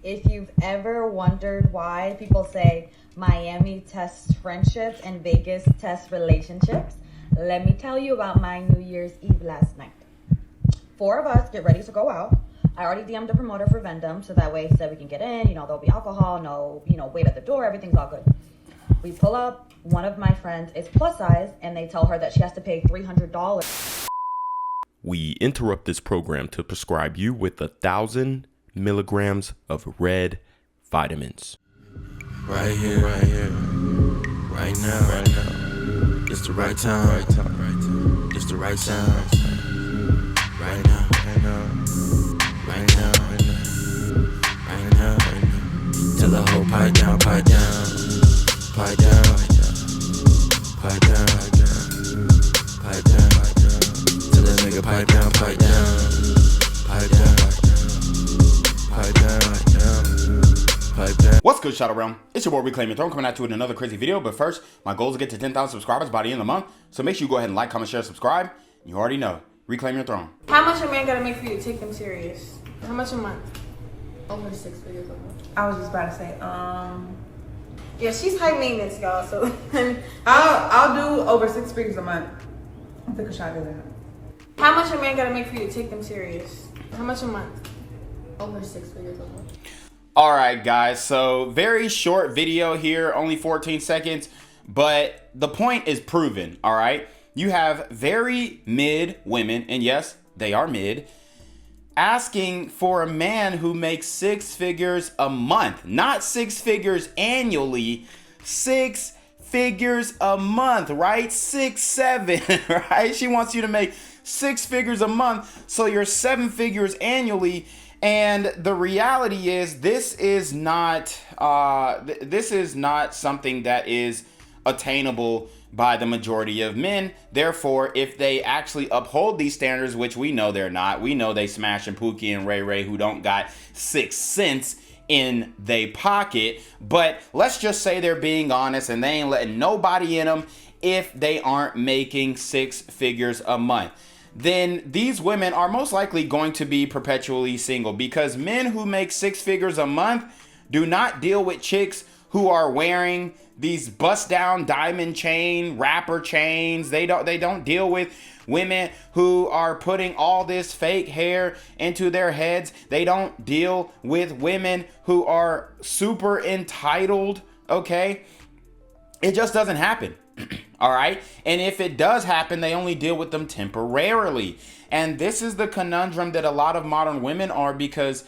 If you've ever wondered why people say Miami tests friendships and Vegas tests relationships, let me tell you about my New Year's Eve last night. 4 of us get ready to go out. I already DM'd the promoter for Vendom, so that way so we can get in, there'll be alcohol, no, wait at the door, everything's all good. We pull up, one of my friends is plus size, and they tell her that she has to pay $300. We interrupt this program to prescribe you with 1,000 milligrams of red vitamins. Right here, right now. It's the right time, it's the right sound. Right now. Tell the whole pipe down. Tell that nigga pipe down. What's good, Shadow Realm? It's your boy Reclaim Your Throne coming at you with another crazy video. But first, my goal is to get to 10,000 subscribers by the end of the month. So make sure you go ahead and like, comment, share, subscribe. You already know. Reclaim your throne. How much a man gotta make for you to take them serious? How much a month? Over 6 figures a month. I was just about to say, Yeah, she's high maintenance, y'all. So I'll do over 6 figures a month. I think I should do that. how much a man gotta make for you to take them serious? How much a month? Over 6 figures a month. All right, guys. So very short video here, only 14 seconds. But the point is proven, all right? You have very mid women, and yes, they are mid, asking for a man who makes 6 figures a month, not 6 figures annually, 6 figures a month, right? 6, 7, right? She wants you to make 6 figures a month, so you're 7 figures annually. And the reality is, this is not something that is attainable by the majority of men. Therefore, if they actually uphold these standards, which we know they're not, we know they smashing Pookie and Ray Ray who don't got 6 cents in they pocket. But let's just say they're being honest and they ain't letting nobody in them if they aren't making 6 figures a month. Then these women are most likely going to be perpetually single, because men who make 6 figures a month do not deal with chicks who are wearing these bust down diamond chain, rapper chains. They don't deal with women who are putting all this fake hair into their heads. They don't deal with women who are super entitled, okay? It just doesn't happen. All right. And if it does happen, they only deal with them temporarily. And this is the conundrum that a lot of modern women are, because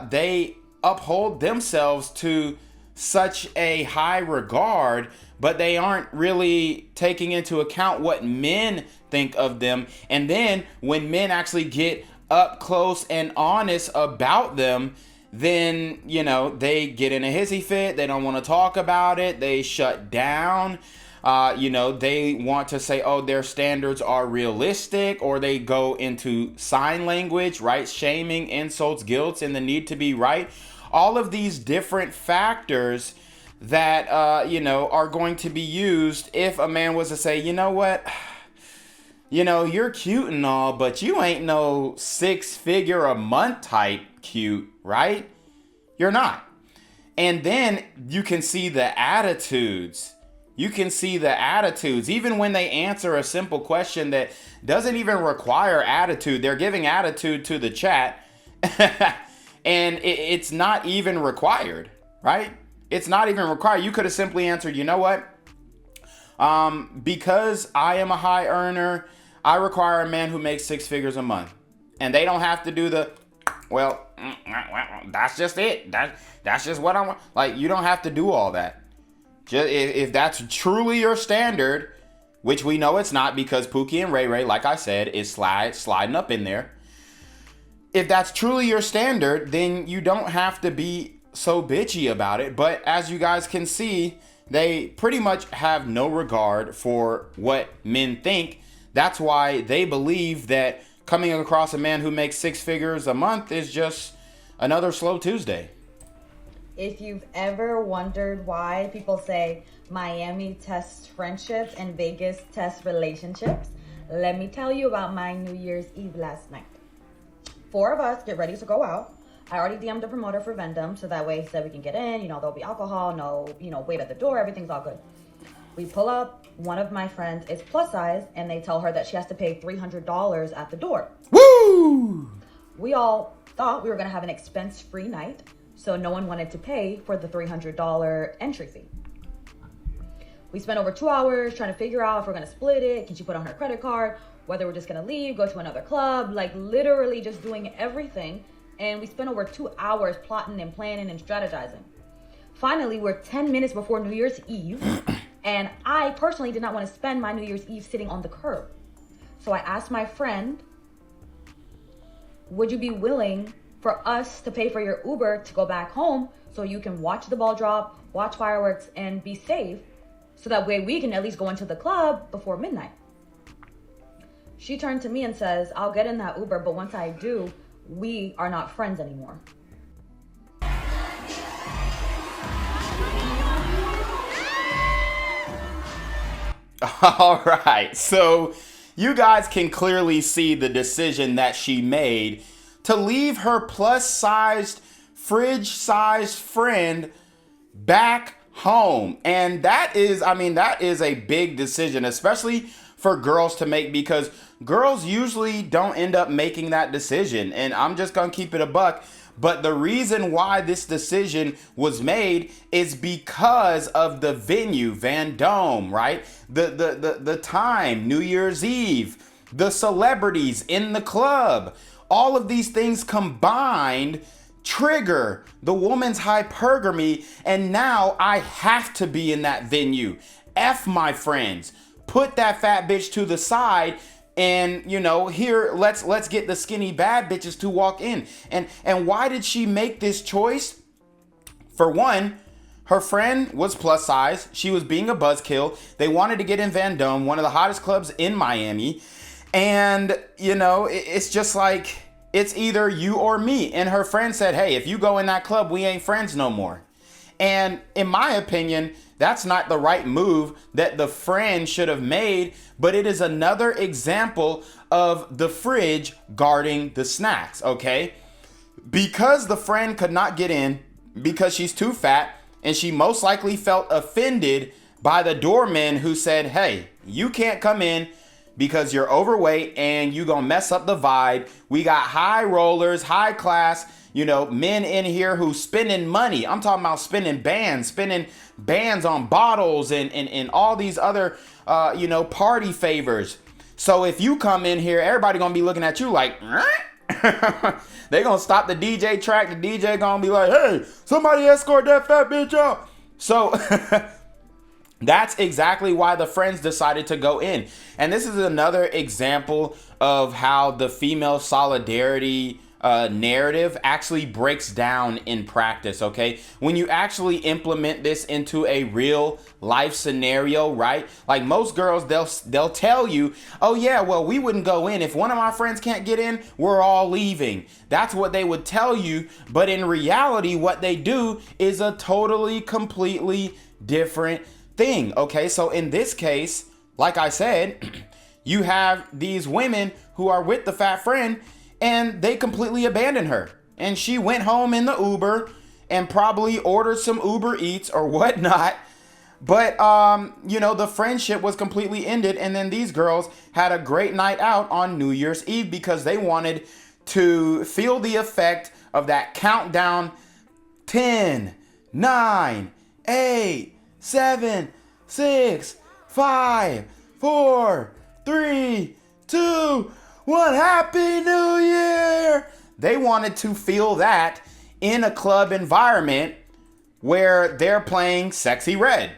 they uphold themselves to such a high regard, but they aren't really taking into account what men think of them. And then when men actually get up close and honest about them, then, they get in a hissy fit. They don't want to talk about it. They shut down. They want to say, oh, their standards are realistic, or they go into sign language, right? Shaming, insults, guilt, and the need to be right. All of these different factors that, are going to be used if a man was to say, you know what? You're cute and all, but you ain't no 6 figure a month type cute, right? You're not. And then you can see the attitudes. Even when they answer a simple question that doesn't even require attitude. They're giving attitude to the chat. And it's not even required, right? It's not even required. You could have simply answered, you know what? Because I am a high earner, I require a man who makes 6 figures a month. And they don't have to do the, well, that's just it. That's just what I want. Like, you don't have to do all that. Just, if that's truly your standard, which we know it's not, because Pookie and Ray Ray, like I said, is sliding up in there. If that's truly your standard, then you don't have to be so bitchy about it. But as you guys can see, they pretty much have no regard for what men think. That's why they believe that coming across a man who makes 6 figures a month is just another slow Tuesday. If you've ever wondered why people say Miami tests friendships and Vegas tests relationships, let me tell you about my New Year's Eve last night. 4 of us get ready to go out. I already DM'd the promoter for Vendom, so that way he said we can get in, there'll be alcohol, no, wait at the door, everything's all good. We pull up, one of my friends is plus size, and they tell her that she has to pay $300 at the door. Woo! We all thought we were gonna have an expense-free night, so no one wanted to pay for the $300 entry fee. We spent over 2 hours trying to figure out if we're gonna split it, can she put on her credit card, whether we're just gonna leave, go to another club, like literally just doing everything. And we spent over 2 hours plotting and planning and strategizing. Finally, we're 10 minutes before New Year's Eve, and I personally did not want to spend my New Year's Eve sitting on the curb. So I asked my friend, would you be willing for us to pay for your Uber to go back home so you can watch the ball drop, watch fireworks, and be safe, so that way we can at least go into the club before midnight? She turned to me and says, I'll get in that Uber, but once I do, we are not friends anymore. All right, so you guys can clearly see the decision that she made to leave her plus-sized, fridge-sized friend back home. And that is a big decision, especially for girls to make, because girls usually don't end up making that decision. And I'm just gonna keep it a buck. But the reason why this decision was made is because of the venue, Vendome, right? The time, New Year's Eve, the celebrities in the club. All of these things combined trigger the woman's hypergamy, and now I have to be in that venue. F my friends. Put that fat bitch to the side, and here let's get the skinny bad bitches to walk in. And why did she make this choice? For one, her friend was plus size. She was being a buzzkill. They wanted to get in Vendome, one of the hottest clubs in Miami. And it's just like, it's either you or me. And her friend said, hey, if you go in that club, we ain't friends no more. And in my opinion, that's not the right move that the friend should have made, but it is another example of the fridge guarding the snacks, okay? Because the friend could not get in because she's too fat, and she most likely felt offended by the doorman who said, hey, you can't come in because you're overweight and you gonna mess up the vibe. We got high rollers, high class, men in here who spending money. I'm talking about spending bands on bottles and all these other, party favors. So if you come in here, everybody gonna be looking at you like, they gonna stop the DJ track. The DJ gonna be like, hey, somebody escort that fat bitch out. So that's exactly why the friends decided to go in. And this is another example of how the female solidarity narrative actually breaks down in practice, okay? When you actually implement this into a real life scenario, right? Like most girls, they'll tell you, oh yeah, well, we wouldn't go in. If one of my friends can't get in, we're all leaving. That's what they would tell you. But in reality, what they do is a totally, completely different thing, okay? So in this case, like I said, you have these women who are with the fat friend, and they completely abandoned her. And she went home in the Uber and probably ordered some Uber Eats or whatnot. But, the friendship was completely ended. And then these girls had a great night out on New Year's Eve because they wanted to feel the effect of that countdown. 10, 9, 8, 7, 6, 5, 4, 3, 2, 1. Happy New Year! They wanted to feel that in a club environment where they're playing Sexy Red.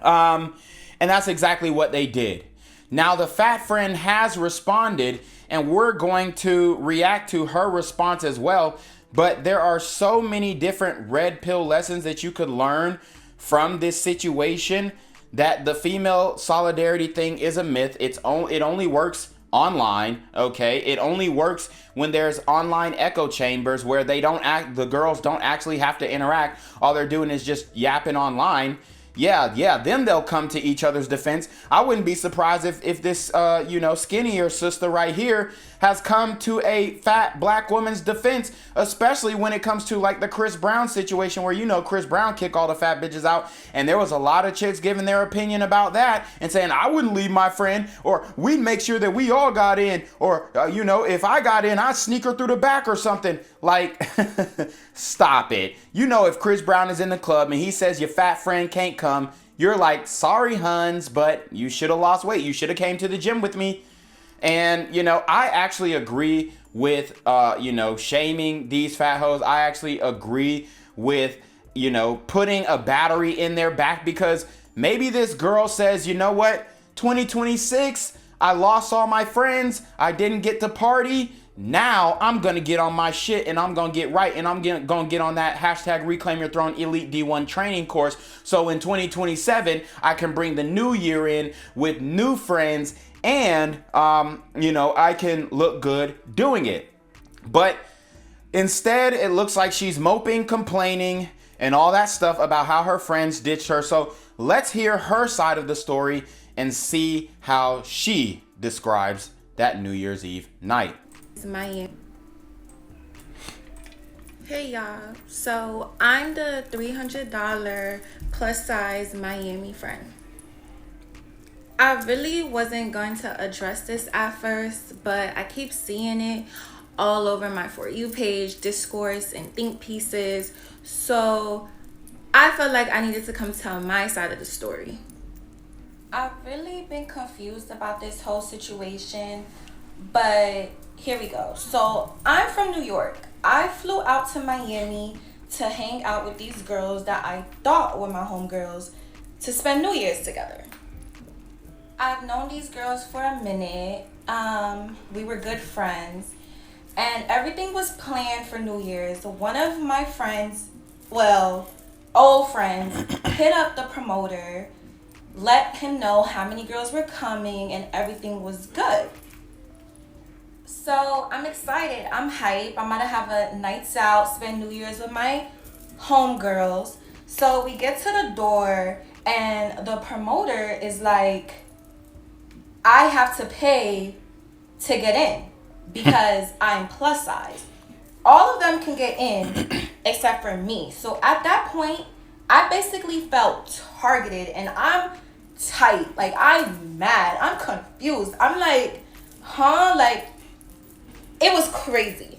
And that's exactly what they did. Now the fat friend has responded, and we're going to react to her response as well. But there are so many different red pill lessons that you could learn from this situation that the female solidarity thing is a myth. It only works online, okay? It only works when there's online echo chambers where the girls don't actually have to interact. All they're doing is just yapping online. then they'll come to each other's defense. I wouldn't be surprised if this, skinnier sister right here has come to a fat black woman's defense, especially when it comes to like the Chris Brown situation where, Chris Brown kicked all the fat bitches out. And there was a lot of chicks giving their opinion about that and saying, I wouldn't leave my friend, or we'd make sure that we all got in, or, if I got in, I'd sneak her through the back or something. Like, stop it. If Chris Brown is in the club and he says your fat friend can't come, you're like, sorry, huns, but you should have lost weight. You should have came to the gym with me. And, I actually agree with, shaming these fat hoes. I actually agree with, putting a battery in their back, because maybe this girl says, you know what, 2026, I lost all my friends. I didn't get to party. Now I'm going to get on my shit and I'm going to get right. And I'm going to get on that hashtag Reclaim Your Throne Elite D1 training course. So in 2027, I can bring the new year in with new friends and, I can look good doing it. But instead, it looks like she's moping, complaining, and all that stuff about how her friends ditched her. So let's hear her side of the story and see how she describes that New Year's Eve night. Miami. Hey y'all, so I'm the $300 plus size Miami friend. I really wasn't going to address this at first, but I keep seeing it all over my For You page, discourse, and think pieces, so I felt like I needed to come tell my side of the story. I've really been confused about this whole situation, but here we go. So I'm from New York. I flew out to Miami to hang out with these girls that I thought were my homegirls to spend New Year's together. I've known these girls for a minute. We were good friends and everything was planned for New Year's. One of my friends, old friends, hit up the promoter, let him know how many girls were coming, and everything was good. So I'm excited. I'm hyped. I'm gonna have a nights out, spend New Year's with my homegirls. So we get to the door and the promoter is like, I have to pay to get in because I'm plus size. All of them can get in except for me. So at that point, I basically felt targeted and I'm tight. Like, I'm mad. I'm confused. I'm like, huh? Like, it was crazy.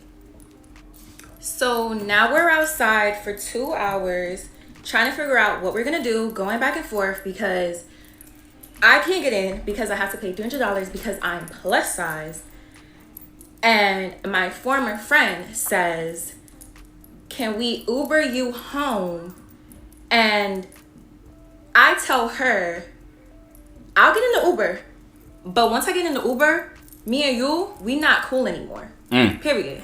So now we're outside for 2 hours trying to figure out what we're going to do, going back and forth because I can't get in because I have to pay $300 because I'm plus size. And my former friend says, can we Uber you home? And I tell her, I'll get in the Uber. But once I get in the Uber, me and you, we not cool anymore. Period.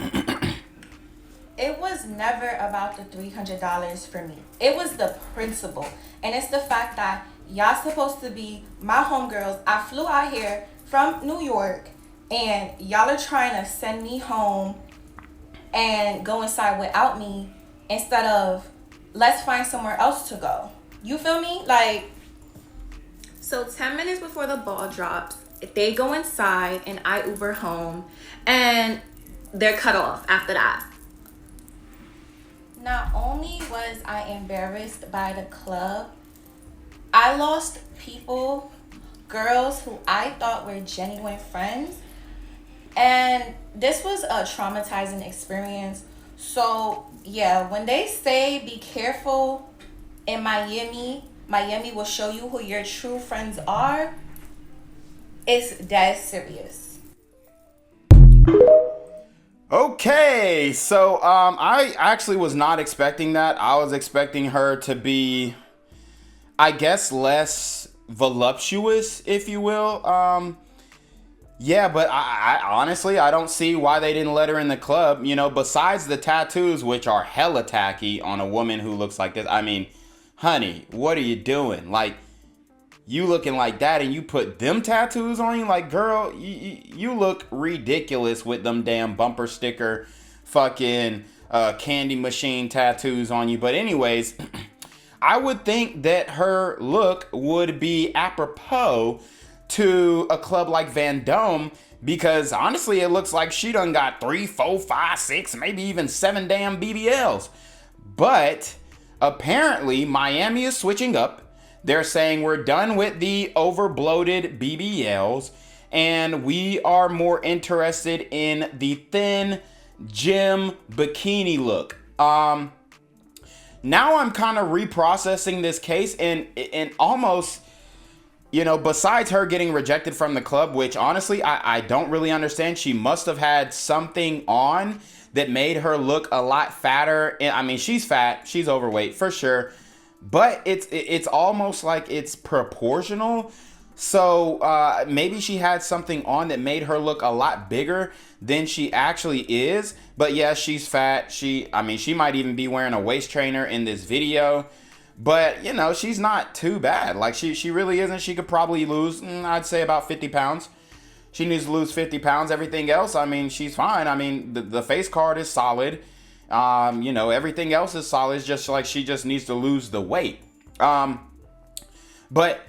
It was never about the $300 for me. It was the principle. And it's the fact that y'all supposed to be my homegirls. I flew out here from New York and y'all are trying to send me home and go inside without me instead of let's find somewhere else to go. You feel me? Like, so 10 minutes before the ball drops, they go inside and I Uber home and they're cut off after that. Not only was I embarrassed by the club, I lost people, girls who I thought were genuine friends. And this was a traumatizing experience. So yeah, when they say be careful in Miami will show you who your true friends are, it's that serious. Okay, so I actually was not expecting that. I was expecting her to be, I guess, less voluptuous, if you will. Yeah, but I honestly, I don't see why they didn't let her in the club. You know, besides the tattoos, which are hella tacky on a woman who looks like this. I mean, honey, what are you doing? Like, you looking like that and you put them tattoos on you? Like, girl, you look ridiculous with them damn bumper sticker fucking candy machine tattoos on you. But anyways, I would think that her look would be apropos to a club like Van Dome, because honestly, it looks like she done got 3, 4, 5, 6, maybe even 7 damn BBLs. But apparently, Miami is switching up. They're saying we're done with the over-bloated BBLs, and we are more interested in the thin gym bikini look. Now I'm kind of reprocessing this case, and almost, you know, besides her getting rejected from the club, which honestly I don't really understand. She must have had something on that made her look a lot fatter. I mean, she's fat, she's overweight for sure, but it's almost like it's proportional. So maybe she had something on that made her look a lot bigger than she actually is. But yeah, she's fat. I mean, she might even be wearing a waist trainer in this video. But, you know, she's not too bad. Like, she really isn't. She could probably lose, I'd say, about 50 pounds. She needs to lose 50 pounds. Everything else, I mean, she's fine. I mean, the face card is solid. You know, everything else is solid. It's just like she just needs to lose the weight. But,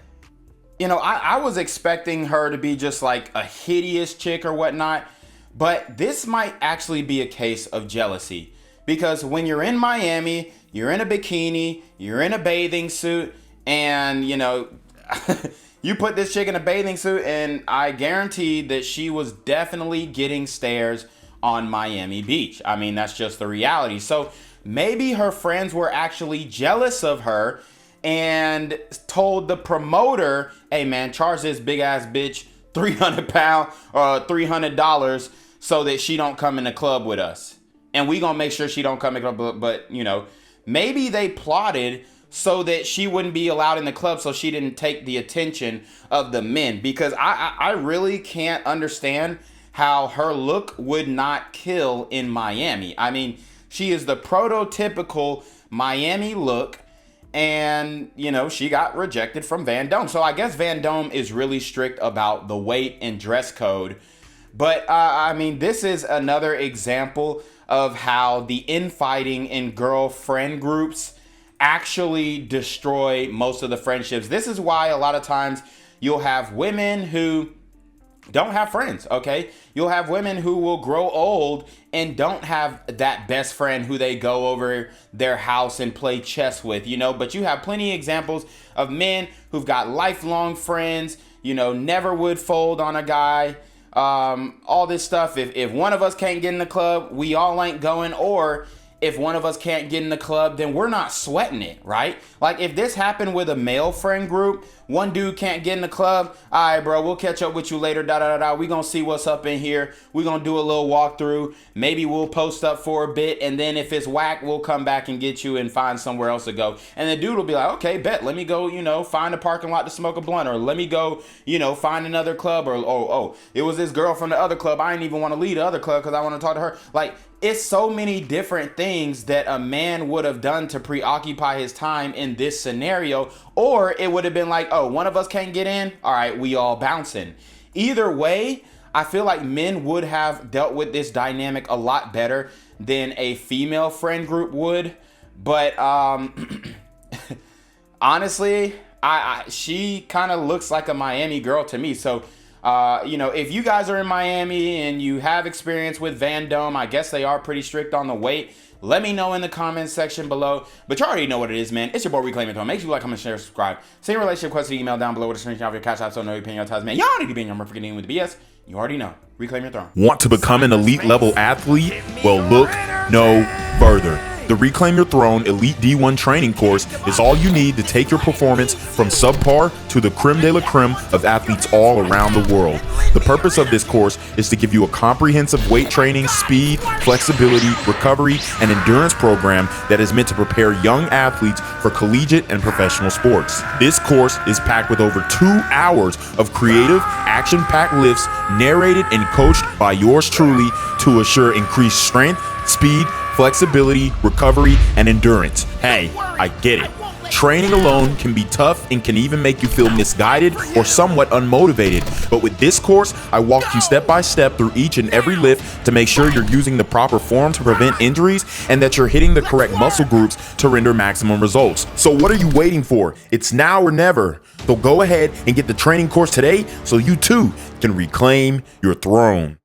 you know, I was expecting her to be just like a hideous chick or whatnot. But this might actually be a case of jealousy. Because when you're in Miami, you're in a bikini, you're in a bathing suit, and, you know, you put this chick in a bathing suit, and I guarantee that she was definitely getting stares on Miami Beach. I mean, that's just the reality. So maybe her friends were actually jealous of her and told the promoter, hey man, charge this big ass bitch $300 so that she don't come in the club with us. And we gonna make sure she don't come in the club. But you know, maybe they plotted so that she wouldn't be allowed in the club, so she didn't take the attention of the men. Because I really can't understand how her look would not kill in Miami. I mean, she is the prototypical Miami look. And, you know, she got rejected from Van Dome. So I guess Van Dome is really strict about the weight and dress code. But, I mean, this is another example of how the infighting in girlfriend groups actually destroy most of the friendships. This is why a lot of times you'll have women who don't have friends, okay? You'll have women who will grow old and don't have that best friend who they go over their house and play chess with, you know? But you have plenty of examples of men who've got lifelong friends, you know, never would fold on a guy, all this stuff. If one of us can't get in the club, we all ain't going. Or if one of us can't get in the club, then we're not sweating it, right? Like if this happened with a male friend group, one dude can't get in the club, all right, bro, we'll catch up with you later, we gonna see what's up in here. We gonna do a little walkthrough. Maybe we'll post up for a bit, and then if it's whack, we'll come back and get you and find somewhere else to go. And the dude will be like, okay, bet, let me go, you know, find a parking lot to smoke a blunt, or let me go, you know, find another club, or oh, it was this girl from the other club. I didn't even want to leave the other club because I want to talk to her. Like, it's so many different things that a man would have done to preoccupy his time in this scenario. Or it would have been like, oh, one of us can't get in. All right, we all bouncing. Either way, I feel like men would have dealt with this dynamic a lot better than a female friend group would. But honestly, she kind of looks like a Miami girl to me. So you know, if you guys are in Miami and you have experience with Van Dome, I guess they are pretty strict on the weight. Let me know in the comments section below. But you already know what it is, man. It's your boy ReclaimYourThrone. Make sure you like, comment, share, subscribe. Send your relationship question email down below with a screenshot of your CashApp so no you paying your ties, man. Y'all need to be in your motherfucking dealing with the BS. You already know. Reclaim your throne. Want to become an elite level athlete? Well, look no further. The Reclaim Your Throne Elite D1 training course is all you need to take your performance from subpar to the creme de la creme of athletes all around the world. The purpose of this course is to give you a comprehensive weight training, speed, flexibility, recovery, and endurance program that is meant to prepare young athletes for collegiate and professional sports. This course is packed with over 2 hours of creative, action-packed lifts narrated and coached by yours truly to assure increased strength, speed, flexibility, recovery, and endurance. Hey, I get it. Training alone can be tough and can even make you feel misguided or somewhat unmotivated. But with this course, I walk you step by step through each and every lift to make sure you're using the proper form to prevent injuries and that you're hitting the correct muscle groups to render maximum results. So what are you waiting for? It's now or never. So go ahead and get the training course today so you too can reclaim your throne.